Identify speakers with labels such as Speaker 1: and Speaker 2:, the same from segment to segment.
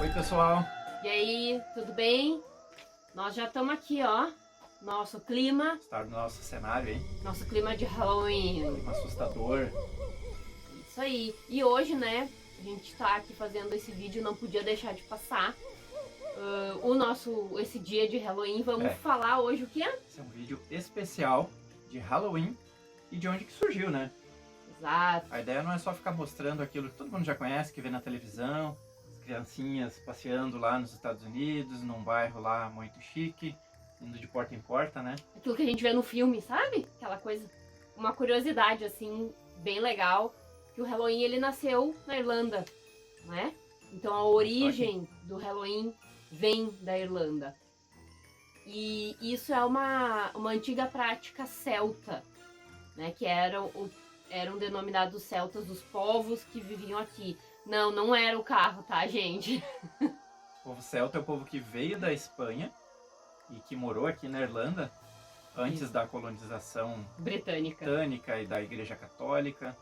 Speaker 1: Oi, pessoal.
Speaker 2: E aí, tudo bem? Nós já estamos aqui, ó. Nosso clima.
Speaker 1: Está no nosso cenário, hein?
Speaker 2: Nosso clima de Halloween.
Speaker 1: Clima assustador.
Speaker 2: Isso aí. E hoje, né, a gente tá aqui fazendo esse vídeo, não podia deixar de passar esse dia de Halloween. Vamos falar hoje o que é?
Speaker 1: Esse é um vídeo especial de Halloween e de onde que surgiu, né?
Speaker 2: Exato.
Speaker 1: A ideia não é só ficar mostrando aquilo que todo mundo já conhece, que vê na televisão, as criancinhas passeando lá nos Estados Unidos, num bairro lá muito chique, indo de porta em porta, né?
Speaker 2: Aquilo que a gente vê no filme, sabe? Aquela coisa, uma curiosidade, assim, bem legal, que o Halloween, ele nasceu na Irlanda, né? Então a origem do Halloween vem da Irlanda. E isso é uma antiga prática celta, né? Que eram denominados celtas os povos que viviam aqui. Não era o carro, tá, gente?
Speaker 1: O povo celta é o povo que veio da Espanha e que morou aqui na Irlanda antes da colonização britânica e da Igreja Católica.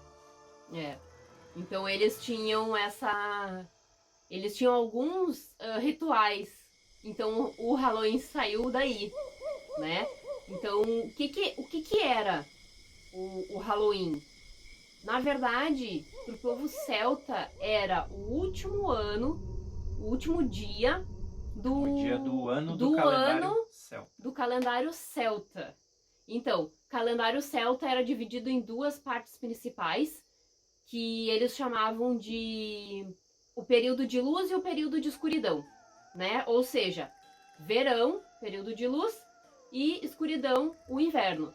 Speaker 2: Então eles tinham alguns rituais. Então o Halloween saiu daí, né? Então o que era o Halloween? Na verdade, para o povo celta era o último dia
Speaker 1: do ano do calendário celta.
Speaker 2: Do calendário celta. Então, calendário celta era dividido em duas partes principais, que eles chamavam de o período de luz e o período de escuridão, né? Ou seja, verão, período de luz, e escuridão, o inverno.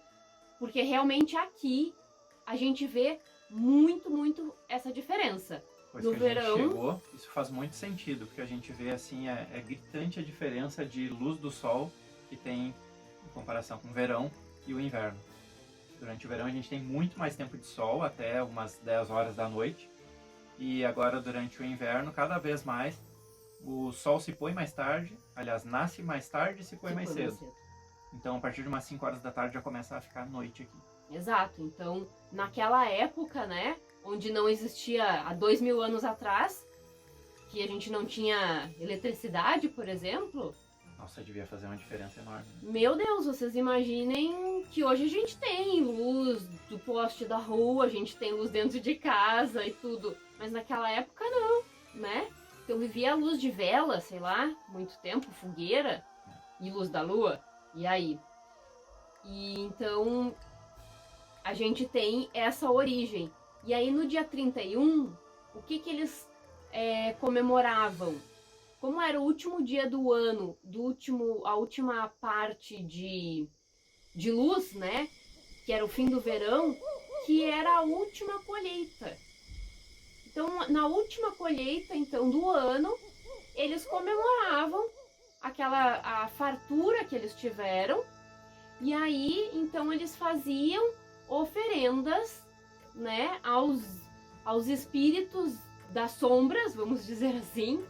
Speaker 2: Porque realmente aqui a gente vê muito essa diferença.
Speaker 1: Pois
Speaker 2: no
Speaker 1: que
Speaker 2: verão,
Speaker 1: a gente chegou, isso faz muito sentido, porque a gente vê assim, é gritante a diferença de luz do sol que tem em comparação com o verão e o inverno. Durante o verão a gente tem muito mais tempo de sol, até umas 10 horas da noite, e agora durante o inverno, cada vez mais, o sol se põe mais tarde, aliás, nasce mais tarde e se põe mais cedo. Então a partir de umas 5 horas da tarde já começa a ficar noite aqui.
Speaker 2: Exato, então naquela época, né, onde não existia há 2000 anos atrás, que a gente não tinha eletricidade, por exemplo.
Speaker 1: Nossa, devia fazer uma diferença enorme.
Speaker 2: Meu Deus, vocês imaginem que hoje a gente tem luz do poste da rua, a gente tem luz dentro de casa e tudo, mas naquela época não, né? Então vivia a luz de vela, sei lá, muito tempo, fogueira e luz da lua, e aí? E então a gente tem essa origem. E aí no dia 31, o que eles comemoravam? Como era o último dia do ano, a última parte de luz, né? Que era o fim do verão, que era a última colheita. Então, na última colheita então, do ano, eles comemoravam a fartura que eles tiveram. E aí, então, eles faziam oferendas, né, aos espíritos das sombras, vamos dizer assim,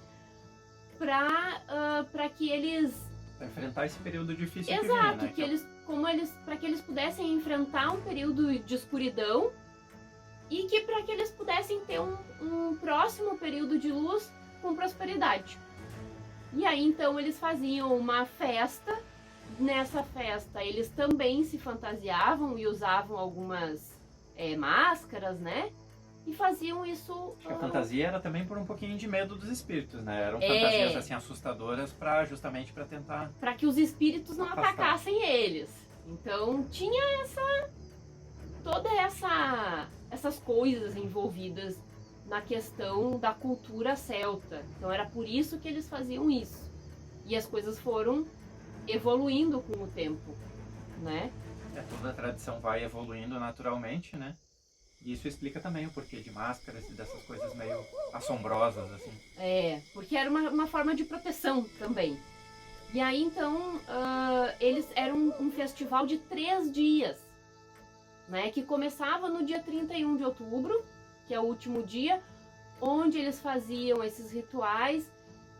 Speaker 2: para que eles...
Speaker 1: Para enfrentar esse período difícil.
Speaker 2: Exato,
Speaker 1: que vinha, né?
Speaker 2: Para que eles pudessem enfrentar um período de escuridão e que para que eles pudessem ter um próximo período de luz com prosperidade. E aí, então, eles faziam uma festa. Nessa festa, eles também se fantasiavam e usavam algumas máscaras, né? E faziam isso...
Speaker 1: Acho que a fantasia era também por um pouquinho de medo dos espíritos, né? Eram fantasias assim assustadoras justamente para tentar...
Speaker 2: Para que os espíritos não atacassem eles. Então tinha essas coisas envolvidas na questão da cultura celta. Então era por isso que eles faziam isso. E as coisas foram evoluindo com o tempo, né?
Speaker 1: Toda a tradição vai evoluindo naturalmente, né? E isso explica também o porquê de máscaras e dessas coisas meio assombrosas, assim.
Speaker 2: Porque era uma forma de proteção também. E aí, então, eles eram um festival de 3 dias, né? Que começava no dia 31 de outubro, que é o último dia, onde eles faziam esses rituais,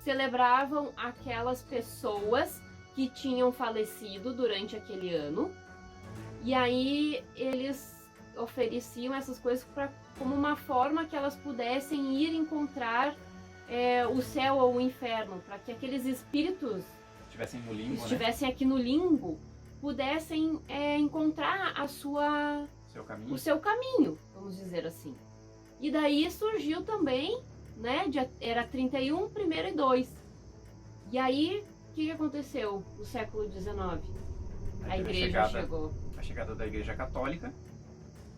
Speaker 2: celebravam aquelas pessoas que tinham falecido durante aquele ano. E aí eles ofereciam essas coisas como uma forma que elas pudessem ir encontrar o céu ou o inferno, para que aqueles espíritos
Speaker 1: Estivessem no limbo,
Speaker 2: estivessem aqui no limbo, pudessem encontrar o seu caminho, vamos dizer assim. E daí surgiu também, né, era 31, 1º e 2. E aí, o que aconteceu no século XIX? A igreja chegou.
Speaker 1: A chegada da Igreja Católica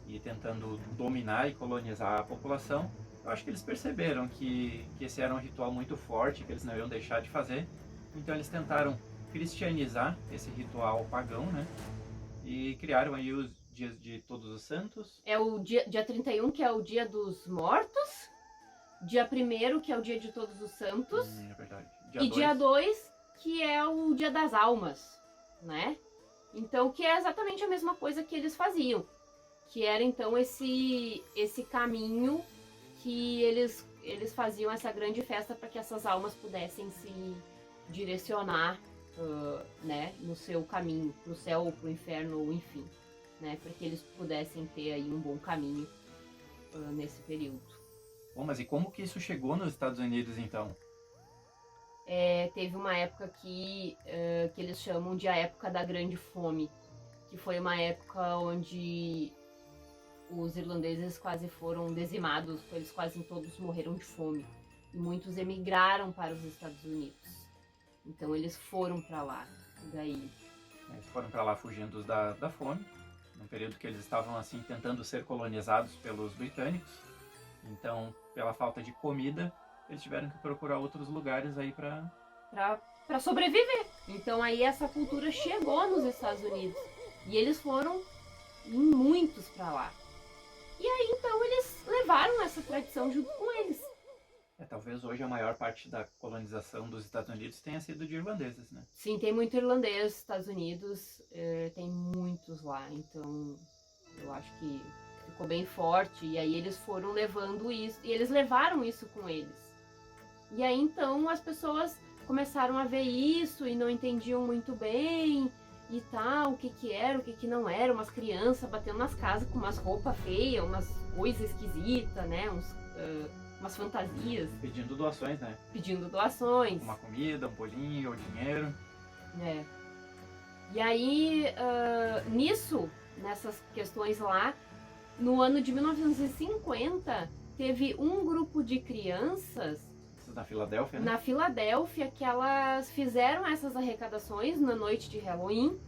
Speaker 1: e tentando dominar e colonizar a população. Eu acho que eles perceberam que esse era um ritual muito forte, que eles não iam deixar de fazer. Então eles tentaram cristianizar esse ritual pagão, né? E criaram aí os dias de Todos os Santos.
Speaker 2: É o dia 31, que é o dia dos mortos. Dia 1º, que é o dia de Todos os Santos.
Speaker 1: É verdade.
Speaker 2: Dia 2, que é o dia das almas, né? Então, que é exatamente a mesma coisa que eles faziam. Que era, então, esse caminho que eles faziam essa grande festa para que essas almas pudessem se direcionar, né, no seu caminho, pro céu ou pro inferno, ou enfim, né? Para que eles pudessem ter aí um bom caminho nesse período.
Speaker 1: Bom, mas e como que isso chegou nos Estados Unidos, então?
Speaker 2: Teve uma época que eles chamam de a época da Grande Fome, que foi uma época onde os irlandeses quase foram dizimados, eles quase todos morreram de fome. E muitos emigraram para os Estados Unidos. Então eles foram para lá. Daí.
Speaker 1: Eles foram para lá fugindo da fome, num período que eles estavam assim tentando ser colonizados pelos britânicos. Então, pela falta de comida, eles tiveram que procurar outros lugares aí
Speaker 2: para sobreviver. Então aí essa cultura chegou nos Estados Unidos e eles foram em muitos para lá. E aí então eles levaram essa tradição junto com eles.
Speaker 1: Talvez hoje a maior parte da colonização dos Estados Unidos tenha sido de irlandeses, né?
Speaker 2: Sim, tem muito irlandês nos Estados Unidos, tem muitos lá, então eu acho que ficou bem forte. E aí eles foram levando isso, e eles levaram isso com eles. E aí então as pessoas começaram a ver isso e não entendiam muito bem e tal, o que era, o que não era, umas crianças batendo nas casas com umas roupas feias, umas coisas esquisitas, né, umas fantasias.
Speaker 1: Pedindo doações, né?
Speaker 2: Pedindo doações.
Speaker 1: Uma comida, um bolinho ou dinheiro.
Speaker 2: E aí, nisso, nessas questões lá, no ano de 1950, teve um grupo de crianças
Speaker 1: na Filadélfia, né?
Speaker 2: Na Filadélfia, que elas fizeram essas arrecadações na noite de Halloween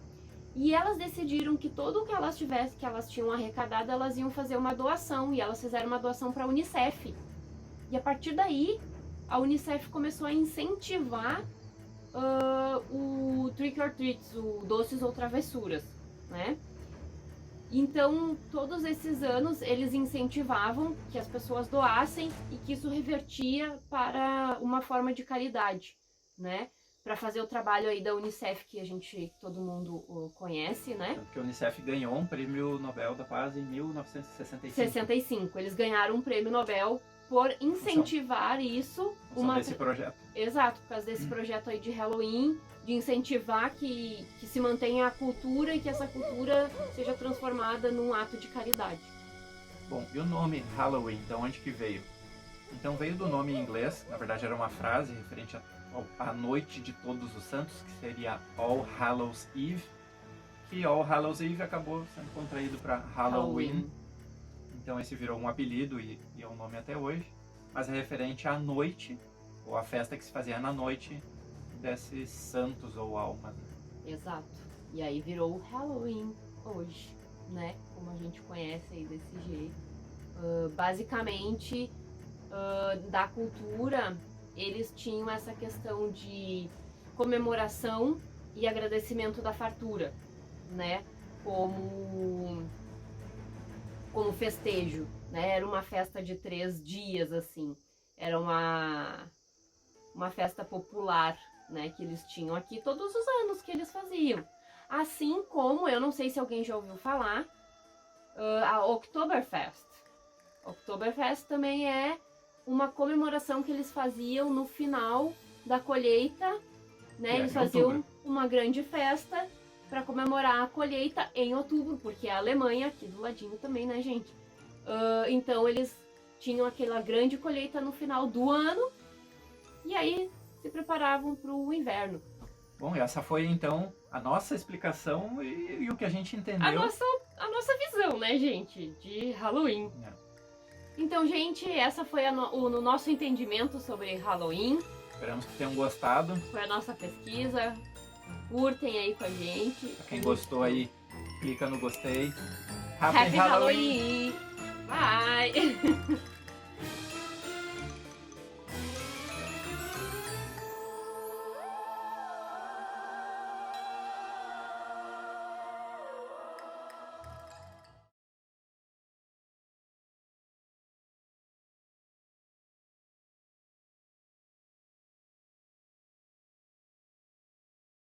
Speaker 2: e elas decidiram que tudo que elas tinham arrecadado, elas iam fazer uma doação, e elas fizeram uma doação para a Unicef. E a partir daí, a Unicef começou a incentivar o Trick or Treats, o doces ou travessuras, né? Então, todos esses anos, eles incentivavam que as pessoas doassem e que isso revertia para uma forma de caridade, né? Para fazer o trabalho aí da Unicef, que todo mundo conhece, né?
Speaker 1: Tanto que a Unicef ganhou um prêmio Nobel da Paz em 1965.
Speaker 2: 65. Eles ganharam um prêmio Nobel por incentivar isso.
Speaker 1: Desse projeto.
Speaker 2: Exato, por causa desse projeto aí de Halloween, de incentivar que se mantenha a cultura e que essa cultura seja transformada num ato de caridade.
Speaker 1: Bom, e o nome Halloween, de onde que veio? Então veio do nome em inglês, na verdade era uma frase referente à Noite de Todos os Santos, que seria All Hallows Eve, que All Hallows Eve acabou sendo contraído para Halloween. Então esse virou um apelido e é um nome até hoje, mas é referente à noite, ou à festa que se fazia na noite desses santos ou almas.
Speaker 2: Exato. E aí virou o Halloween hoje, né? Como a gente conhece aí desse jeito. Basicamente, da cultura, eles tinham essa questão de comemoração e agradecimento da fartura, né? Como festejo, né? Era uma festa de 3 dias, assim. Era uma festa popular, né? Que eles tinham aqui todos os anos que eles faziam. Assim como, eu não sei se alguém já ouviu falar, a Oktoberfest. Oktoberfest também é uma comemoração que eles faziam no final da colheita, né? Eles faziam uma grande festa para comemorar a colheita em outubro, porque é a Alemanha aqui do ladinho também, né, gente? Então eles tinham aquela grande colheita no final do ano e aí se preparavam para o inverno.
Speaker 1: Bom, essa foi então a nossa explicação e o que a gente entendeu.
Speaker 2: A nossa visão, né, gente, de Halloween.
Speaker 1: É.
Speaker 2: Então, gente, essa foi o nosso entendimento sobre Halloween.
Speaker 1: Esperamos que tenham gostado.
Speaker 2: Foi a nossa pesquisa. Curtem aí com a gente.
Speaker 1: Pra quem gostou aí, clica no gostei.
Speaker 2: Happy Halloween! Bye!